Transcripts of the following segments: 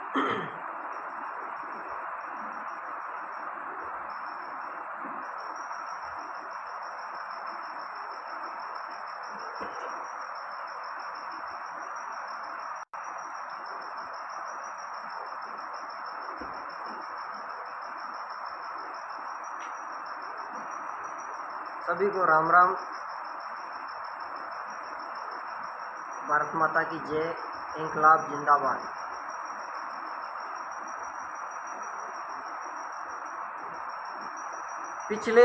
सभी को राम राम। भारत माता की जय। इंकलाब जिंदाबाद। पिछले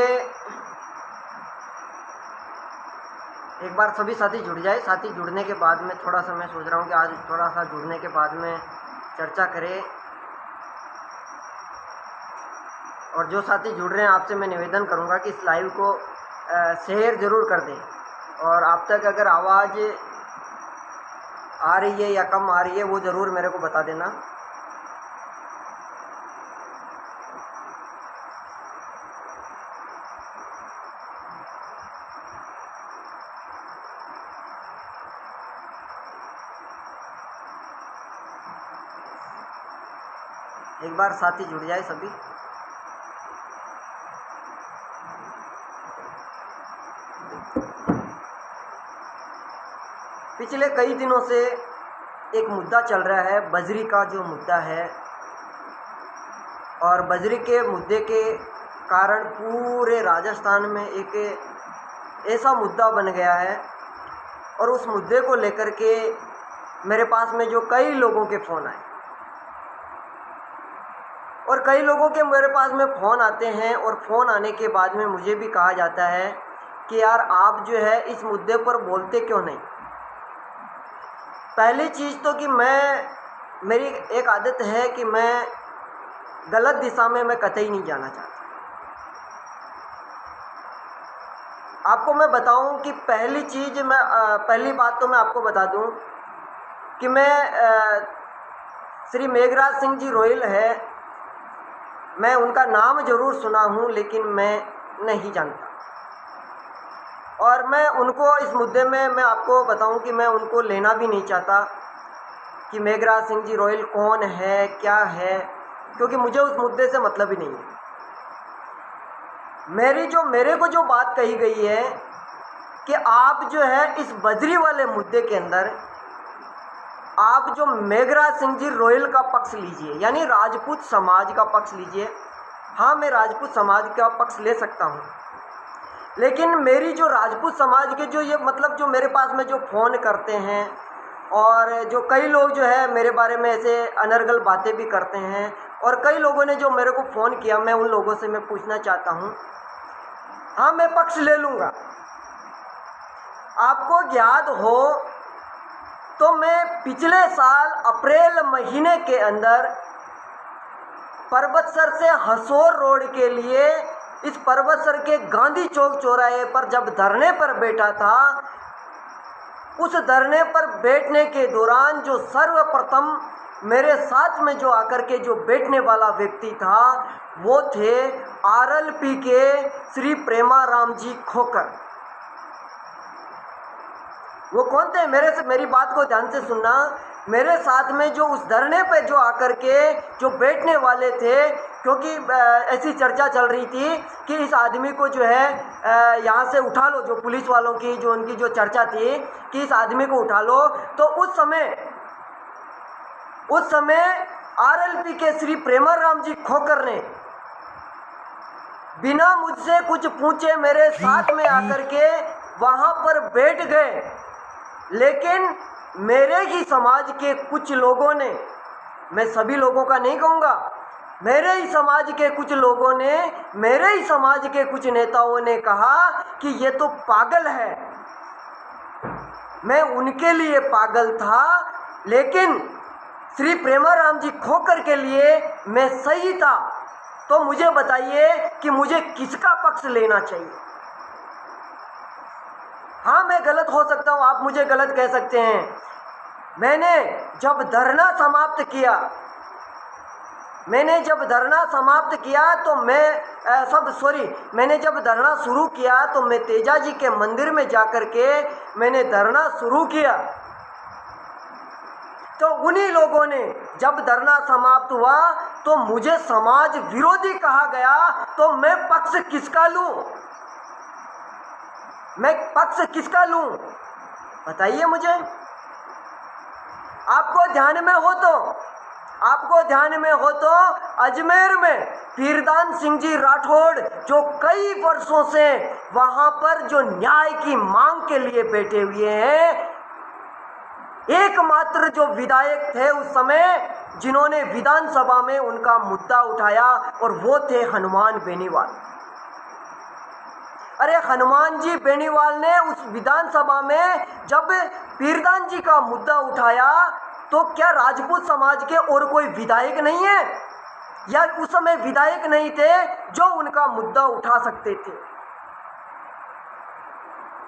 एक बार सभी साथी जुड़ जाए। साथी जुड़ने के बाद में थोड़ा सा मैं सोच रहा हूँ कि आज थोड़ा सा जुड़ने के बाद में चर्चा करें। और जो साथी जुड़ रहे हैं आपसे मैं निवेदन करूँगा कि इस लाइव को शेयर ज़रूर कर दें। और आप तक अगर आवाज़ आ रही है या कम आ रही है वो ज़रूर मेरे को बता देना। एक बार साथी जुड़ जाए सभी। पिछले कई दिनों से एक मुद्दा चल रहा है, बजरी का जो मुद्दा है। और बजरी के मुद्दे के कारण पूरे राजस्थान में एक ऐसा मुद्दा बन गया है। और उस मुद्दे को लेकर के मेरे पास में जो कई लोगों के फ़ोन आए, और कई लोगों के मेरे पास में फ़ोन आते हैं, और फ़ोन आने के बाद में मुझे भी कहा जाता है कि यार आप जो है इस मुद्दे पर बोलते क्यों नहीं। पहली चीज़ तो कि मेरी एक आदत है कि मैं गलत दिशा में मैं कतई नहीं जाना चाहता। आपको मैं बताऊं कि पहली बात तो मैं आपको बता दूं कि मैं श्री मेघराज सिंह जी रोहिल है, मैं उनका नाम ज़रूर सुना हूं लेकिन मैं नहीं जानता। और मैं उनको इस मुद्दे में मैं आपको बताऊं कि मैं उनको लेना भी नहीं चाहता कि मेघराज सिंह जी रोहिल कौन है क्या है, क्योंकि मुझे उस मुद्दे से मतलब ही नहीं है। मेरे को जो बात कही गई है कि आप जो है इस बजरी वाले मुद्दे के अंदर आप जो मेघराज सिंह जी रोहिल का पक्ष लीजिए, यानी राजपूत समाज का पक्ष लीजिए। हाँ, मैं राजपूत समाज का पक्ष ले सकता हूँ, लेकिन मेरी जो राजपूत समाज के जो मेरे पास में जो फ़ोन करते हैं, और जो कई लोग जो है मेरे बारे में ऐसे अनर्गल बातें भी करते हैं, और कई लोगों ने जो मेरे को फ़ोन किया, मैं उन लोगों से मैं पूछना चाहता हूँ। हाँ, मैं पक्ष ले लूँगा। आपको याद हो तो मैं पिछले साल अप्रैल महीने के अंदर पर्वतसर से हसोर रोड के लिए इस पर्वतसर के गांधी चौक चौराहे पर जब धरने पर बैठा था, उस धरने पर बैठने के दौरान जो सर्वप्रथम मेरे साथ में जो आकर के जो बैठने वाला व्यक्ति था वो थे आरएलपी के श्री प्रेमाराम जी खोकर। वो कौन थे? मेरी बात को ध्यान से सुनना। मेरे साथ में जो उस धरने पे जो आकर के जो बैठने वाले थे, क्योंकि ऐसी चर्चा चल रही थी कि इस आदमी को जो है यहाँ से उठा लो, जो पुलिस वालों की जो उनकी जो चर्चा थी कि इस आदमी को उठा लो। तो उस समय आरएलपी के श्री प्रेमाराम जी खोकर ने बिना मुझसे कुछ पूछे मेरे साथ में आकर के वहाँ पर बैठ गए। लेकिन मेरे ही समाज के कुछ लोगों ने, मैं सभी लोगों का नहीं कहूँगा, मेरे ही समाज के कुछ लोगों ने, मेरे ही समाज के कुछ नेताओं ने कहा कि ये तो पागल है। मैं उनके लिए पागल था, लेकिन श्री प्रेमाराम जी खोकर के लिए मैं सही था। तो मुझे बताइए कि मुझे किसका पक्ष लेना चाहिए। हाँ, मैं गलत हो सकता हूँ, आप मुझे गलत कह सकते हैं। मैंने जब धरना समाप्त किया तो मैंने जब धरना शुरू किया तो मैं तेजा जी के मंदिर में जाकर के मैंने धरना शुरू किया। तो उन्हीं लोगों ने जब धरना समाप्त हुआ तो मुझे समाज विरोधी कहा गया, तो मैं पक्ष किसका लूं? मैं पक्ष किसका लूं? बताइए मुझे। आपको ध्यान में हो तो अजमेर में पीरदान सिंह जी राठौड़ जो कई वर्षों से वहां पर जो न्याय की मांग के लिए बैठे हुए हैं, एकमात्र जो विधायक थे उस समय जिन्होंने विधानसभा में उनका मुद्दा उठाया, और वो थे हनुमान बेनीवाल। अरे हनुमान जी बेनीवाल ने उस विधानसभा में जब पीरदान जी का मुद्दा उठाया, तो क्या राजपूत समाज के और कोई विधायक नहीं है, या उस समय विधायक नहीं थे जो उनका मुद्दा उठा सकते थे?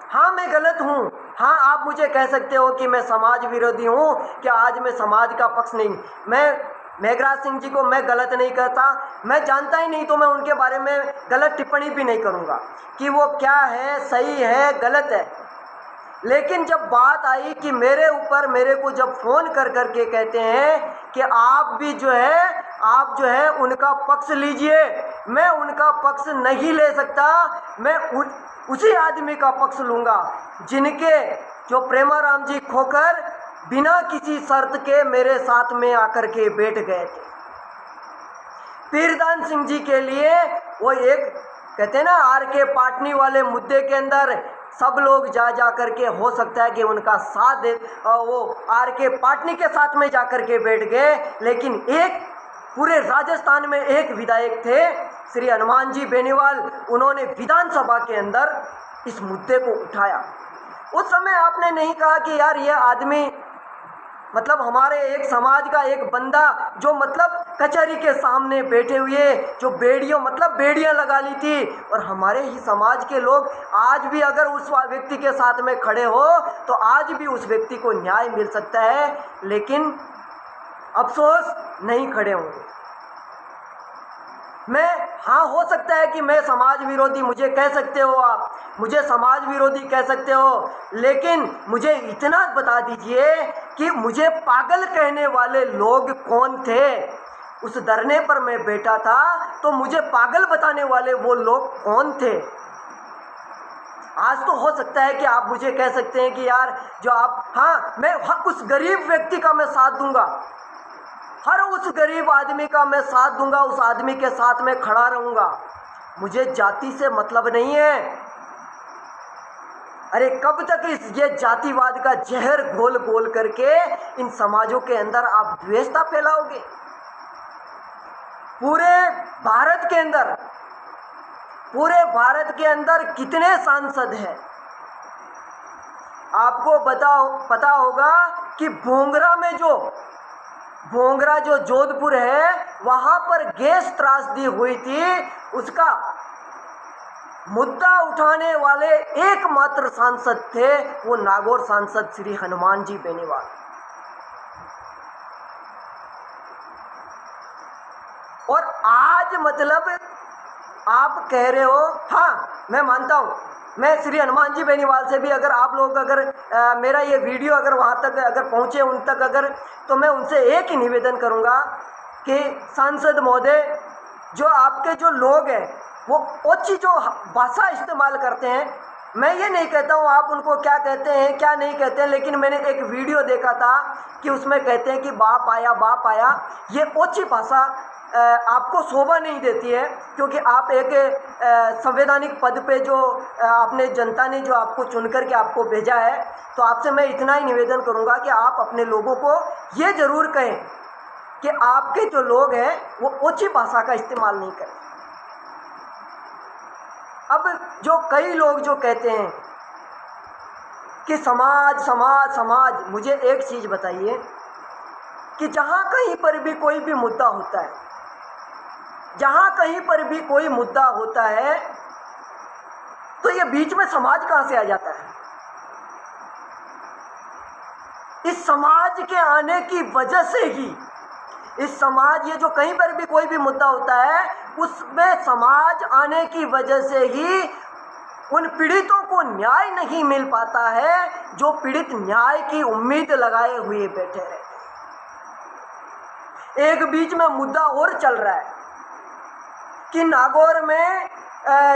हाँ, मैं गलत हूँ। हाँ, आप मुझे कह सकते हो कि मैं समाज विरोधी हूँ, कि आज मैं समाज का पक्ष नहीं। मैं मेघराज सिंह जी को मैं गलत नहीं कहता, मैं जानता ही नहीं, तो मैं उनके बारे में गलत टिप्पणी भी नहीं करूँगा कि वो क्या है, सही है, गलत है। लेकिन जब बात आई कि मेरे को जब फ़ोन कर के कहते हैं कि आप जो है उनका पक्ष लीजिए, मैं उनका पक्ष नहीं ले सकता। मैं उसी आदमी का पक्ष लूँगा जो प्रेमाराम जी खोकर बिना किसी शर्त के मेरे साथ में आकर के बैठ गए थे। पीरदान सिंह जी के लिए वो एक कहते हैं ना, आर.के. पाटनी वाले मुद्दे के अंदर सब लोग जा करके हो सकता है कि उनका साथ दे, वो आर.के. पाटनी के साथ में जाकर के बैठ गए, लेकिन एक पूरे राजस्थान में एक विधायक थे श्री हनुमान जी बेनीवाल, उन्होंने विधानसभा के अंदर इस मुद्दे को उठाया। उस समय आपने नहीं कहा कि यार ये आदमी मतलब हमारे एक समाज का एक बंदा जो मतलब कचहरी के सामने बैठे हुए जो बेड़ियां लगा ली थी, और हमारे ही समाज के लोग आज भी अगर उस व्यक्ति के साथ में खड़े हो तो आज भी उस व्यक्ति को न्याय मिल सकता है, लेकिन अफसोस नहीं खड़े होंगे। हाँ, हो सकता है कि मैं समाज विरोधी, मुझे कह सकते हो आप, मुझे समाज विरोधी कह सकते हो, लेकिन मुझे इतना बता दीजिए कि मुझे पागल कहने वाले लोग कौन थे? उस धरने पर मैं बैठा था तो मुझे पागल बताने वाले वो लोग कौन थे? आज तो हो सकता है कि आप मुझे कह सकते हैं कि यार मैं उस गरीब व्यक्ति का मैं साथ दूंगा, हर उस गरीब आदमी का मैं साथ दूंगा, उस आदमी के साथ में खड़ा रहूंगा, मुझे जाति से मतलब नहीं है। अरे कब तक ये जातिवाद का जहर घोल करके इन समाजों के अंदर आप द्वेषता फैलाओगे? पूरे भारत के अंदर कितने सांसद हैं? आपको पता होगा कि भोंगरा जो जोधपुर है, वहां पर गैस त्रासदी हुई थी, उसका मुद्दा उठाने वाले एकमात्र सांसद थे वो नागौर सांसद श्री हनुमान जी बेनीवाल। और आज मतलब आप कह रहे हो, हाँ मैं मानता हूं, मैं श्री हनुमान जी बेनीवाल से भी अगर आप लोग मेरा ये वीडियो अगर वहाँ तक अगर पहुँचे उन तक तो मैं उनसे एक ही निवेदन करूँगा कि सांसद महोदय, जो आपके जो लोग हैं वो ओछी जो भाषा इस्तेमाल करते हैं, मैं ये नहीं कहता हूँ आप उनको क्या कहते हैं क्या नहीं कहते हैं, लेकिन मैंने एक वीडियो देखा था कि उसमें कहते हैं कि बाप आया, ये ओछी भाषा आपको शोभा नहीं देती है, क्योंकि आप एक संवैधानिक पद पे जो आपने जनता ने जो आपको चुन कर के आपको भेजा है, तो आपसे मैं इतना ही निवेदन करूंगा कि आप अपने लोगों को ये ज़रूर कहें कि आपके जो लोग हैं वो ओछी भाषा का इस्तेमाल नहीं करें। अब जो कई लोग जो कहते हैं कि समाज, मुझे एक चीज़ बताइए कि जहाँ कहीं पर भी कोई भी मुद्दा होता है, जहाँ कहीं पर भी कोई मुद्दा होता है तो ये बीच में समाज कहाँ से आ जाता है? इस समाज के आने की वजह से ही ये जो कहीं पर भी कोई भी मुद्दा होता है उसमें समाज आने की वजह से ही उन पीड़ितों को न्याय नहीं मिल पाता है, जो पीड़ित न्याय की उम्मीद लगाए हुए बैठे रहते हैं। एक बीच में मुद्दा और चल रहा है कि नागौर में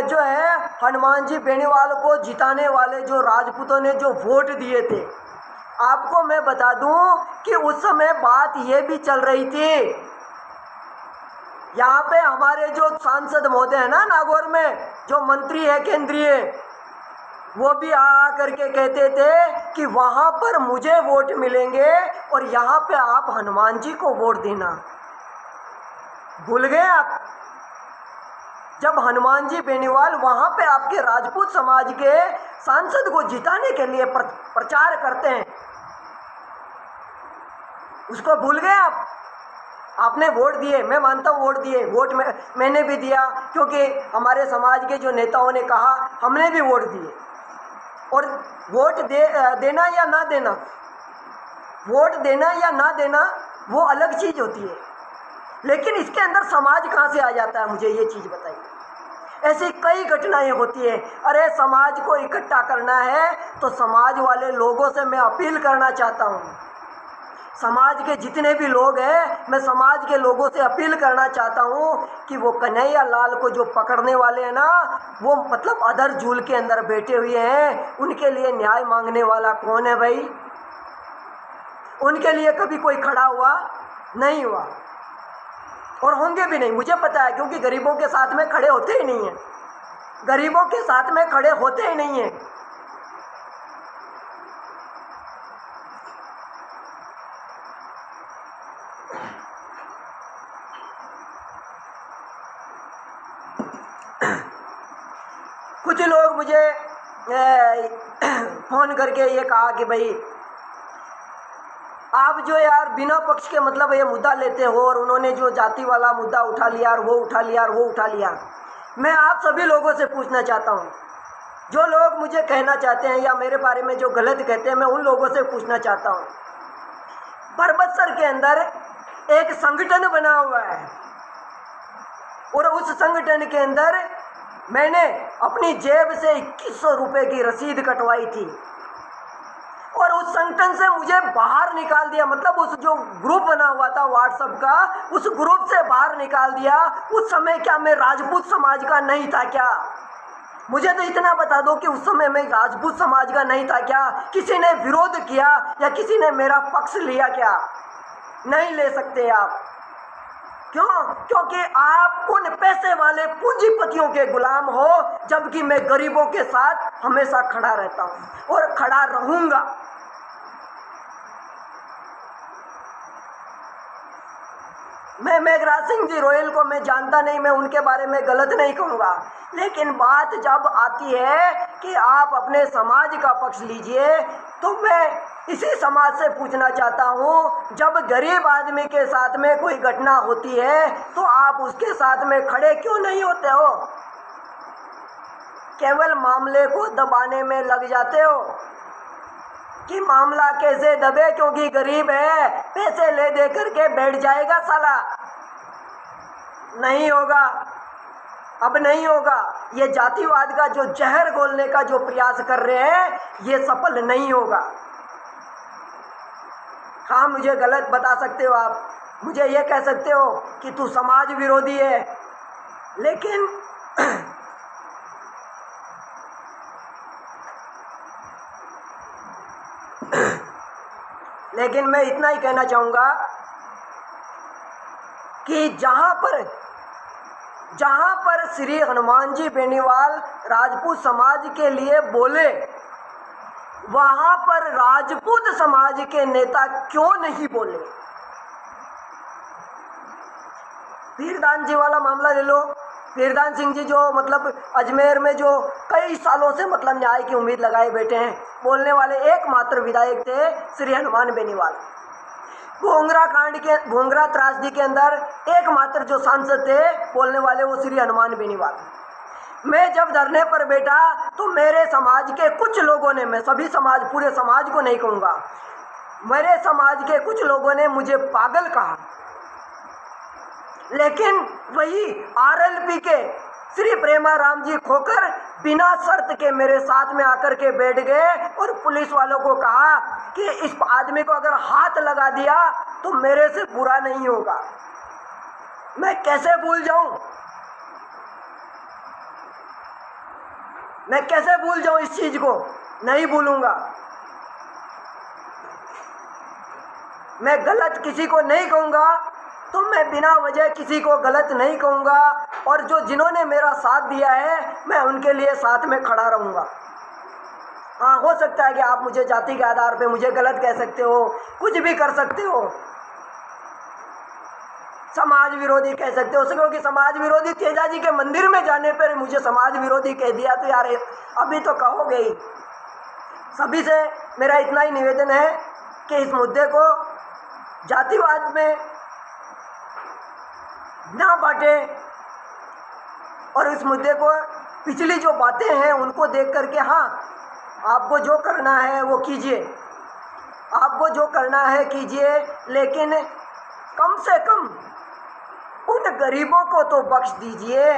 जो है हनुमान जी बेनीवाल को जिताने वाले जो राजपूतों ने जो वोट दिए थे, आपको मैं बता दूं कि उस समय बात ये भी चल रही थी, यहाँ पे हमारे जो सांसद महोदय है ना नागौर में, जो मंत्री है केंद्रीय, वो भी आ करके कहते थे कि वहाँ पर मुझे वोट मिलेंगे और यहाँ पे आप हनुमान जी को वोट देना। भूल गए आप? जब हनुमान जी बेनीवाल वहाँ पे आपके राजपूत समाज के सांसद को जिताने के लिए प्रचार करते हैं, उसको भूल गए आप? आपने वोट दिए, मैं मानता हूँ वोट दिए, वोट मैंने भी दिया, क्योंकि हमारे समाज के जो नेताओं ने कहा, हमने भी वोट दिए। और वोट देना या ना देना, वोट देना या ना देना वो अलग चीज़ होती है, लेकिन इसके अंदर समाज कहाँ से आ जाता है, मुझे ये चीज़ बताइए। ऐसी कई घटनाएं होती है। अरे समाज को इकट्ठा करना है तो समाज वाले लोगों से मैं अपील करना चाहता हूँ, समाज के जितने भी लोग हैं, मैं समाज के लोगों से अपील करना चाहता हूँ कि वो कन्हैया लाल को जो पकड़ने वाले हैं ना, वो मतलब अधर झूल के अंदर बैठे हुए हैं, उनके लिए न्याय मांगने वाला कौन है भाई? उनके लिए कभी कोई खड़ा हुआ नहीं हुआ और होंगे भी नहीं, मुझे पता है, क्योंकि गरीबों के साथ में खड़े होते ही नहीं हैं, गरीबों के साथ में खड़े होते ही नहीं हैं। कुछ लोग मुझे फोन करके ये कहा कि भाई आप जो यार बिना पक्ष के मतलब ये मुद्दा लेते हो, और उन्होंने जो जाति वाला मुद्दा उठा लिया और वो उठा लिया और वो उठा लिया। मैं आप सभी लोगों से पूछना चाहता हूँ, जो लोग मुझे कहना चाहते हैं या मेरे बारे में जो गलत कहते हैं, मैं उन लोगों से पूछना चाहता हूँ, परबतसर के अंदर एक संगठन बना हुआ है और उस संगठन के अंदर मैंने अपनी जेब से 2100 रुपये की रसीद कटवाई थी और उस संगठन से मुझे बाहर निकाल दिया, मतलब उस जो ग्रुप बना हुआ था व्हाट्सएप का, उस ग्रुप से बाहर निकाल दिया। उस समय क्या मैं राजपूत समाज का नहीं था क्या? मुझे तो इतना बता दो कि उस समय मैं राजपूत समाज का नहीं था क्या? किसी ने विरोध किया या किसी ने मेरा पक्ष लिया क्या? नहीं ले सकते आप। क्यों? क्योंकि आप उन पैसे वाले पूंजीपतियों के गुलाम हो, जबकि मैं गरीबों के साथ हमेशा खड़ा रहता हूं और खड़ा रहूंगा। मैं मेघराज सिंह जी रोयल को मैं जानता नहीं, मैं उनके बारे में गलत नहीं कहूँगा, लेकिन बात जब आती है कि आप अपने समाज का पक्ष लीजिए, तो मैं इसी समाज से पूछना चाहता हूँ, जब गरीब आदमी के साथ में कोई घटना होती है तो आप उसके साथ में खड़े क्यों नहीं होते हो? केवल मामले को दबाने में लग जाते हो कि मामला कैसे दबे, क्योंकि गरीब है, पैसे ले दे करके बैठ जाएगा साला। नहीं होगा, अब नहीं होगा। ये जातिवाद का जो जहर घोलने का जो प्रयास कर रहे हैं, ये सफल नहीं होगा। हाँ, मुझे गलत बता सकते हो आप, मुझे ये कह सकते हो कि तू समाज विरोधी है, लेकिन लेकिन मैं इतना ही कहना चाहूँगा कि जहाँ पर श्री हनुमान जी बेनीवाल राजपूत समाज के लिए बोले, वहाँ पर राजपूत समाज के नेता क्यों नहीं बोले? पीरदान जी वाला मामला ले लो। पीरदान सिंह जी जो मतलब अजमेर में जो कई सालों से मतलब न्याय की उम्मीद लगाए बैठे हैं, बोलने वाले एकमात्र विधायक थे श्री हनुमान बेनीवाल। भोंगरा त्रासदी के अंदर एकमात्र जो सांसद थे बोलने वाले, वो श्री हनुमान बेनीवाल। मैं जब धरने पर बैठा तो मेरे समाज के कुछ लोगों ने, मैं सभी समाज, पूरे समाज को नहीं कहूँगा, मेरे समाज के कुछ लोगों ने मुझे पागल कहा, लेकिन वही आरएलपी के श्री प्रेमाराम जी खोकर बिना शर्त के मेरे साथ में आकर के बैठ गए और पुलिस वालों को कहा कि इस आदमी को अगर हाथ लगा दिया तो मेरे से बुरा नहीं होगा। मैं कैसे भूल जाऊं, मैं कैसे भूल जाऊं इस चीज को, नहीं भूलूंगा। मैं गलत किसी को नहीं कहूंगा, तो मैं बिना वजह किसी को गलत नहीं कहूंगा, और जो जिन्होंने मेरा साथ दिया है मैं उनके लिए साथ में खड़ा रहूंगा। हाँ, हो सकता है कि आप मुझे जाति के आधार पे मुझे गलत कह सकते हो, कुछ भी कर सकते हो, समाज विरोधी कह सकते हो, क्योंकि समाज विरोधी तेजा जी के मंदिर में जाने पर मुझे समाज विरोधी कह दिया तो यार अभी तो कहोगे ही। सभी से मेरा इतना ही निवेदन है कि इस मुद्दे को जातिवाद में ना बांटे, और इस मुद्दे को पिछली जो बातें हैं उनको देख करके, हाँ आपको जो करना है वो कीजिए, आपको जो करना है कीजिए, लेकिन कम से कम उन गरीबों को तो बख्श दीजिए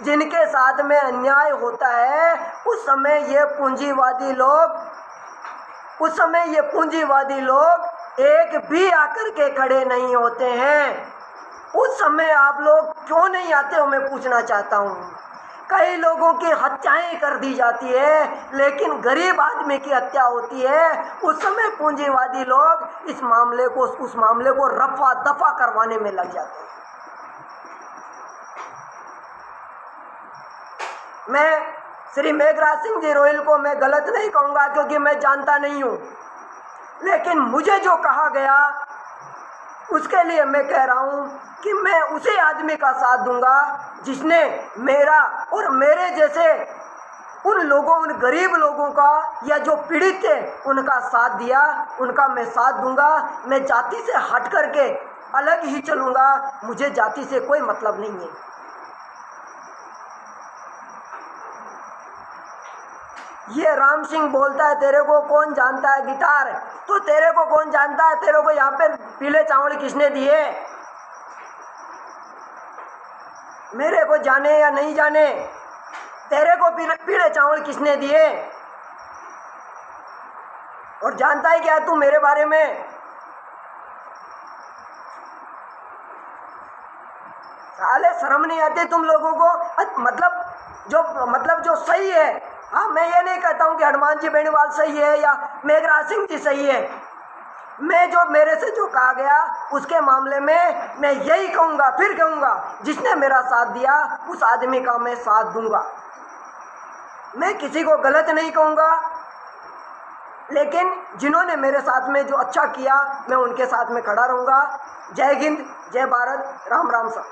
जिनके साथ में अन्याय होता है। उस समय ये पूंजीवादी लोग एक भी आकर के खड़े नहीं होते हैं। उस समय आप लोग क्यों नहीं आते हो, मैं पूछना चाहता हूँ। कई लोगों की हत्याएं कर दी जाती है, लेकिन गरीब आदमी की हत्या होती है, उस समय पूंजीवादी लोग उस मामले को रफा दफा करवाने में लग जाते हैं। मैं श्री मेघराज सिंह जी रोहिल को मैं गलत नहीं कहूँगा, क्योंकि मैं जानता नहीं हूँ, लेकिन मुझे जो कहा गया उसके लिए मैं कह रहा हूँ कि मैं उसी आदमी का साथ दूंगा जिसने मेरा और मेरे जैसे उन लोगों, उन गरीब लोगों का या जो पीड़ित थे उनका साथ दिया, उनका मैं साथ दूंगा। मैं जाति से हट करके अलग ही चलूंगा, मुझे जाति से कोई मतलब नहीं है। ये राम सिंह बोलता है तेरे को कौन जानता है गिटार, तो तेरे को कौन जानता है, तेरे को यहाँ पे पीले चावल किसने दिए, मेरे को जाने या नहीं जाने, तेरे को पीले चावल किसने दिए, और जानता है क्या तू मेरे बारे में। साले शर्म नहीं आती तुम लोगों को। मतलब जो सही है, हाँ मैं ये नहीं कहता हूँ कि हनुमान जी बेनीवाल सही है या मेघराज सिंह जी सही है, मैं जो मेरे से जो कहा गया उसके मामले में मैं यही कहूँगा, फिर कहूँगा जिसने मेरा साथ दिया उस आदमी का मैं साथ दूंगा। मैं किसी को गलत नहीं कहूँगा, लेकिन जिन्होंने मेरे साथ में जो अच्छा किया मैं उनके साथ में खड़ा रहूँगा। जय हिंद, जय भारत, राम राम सब।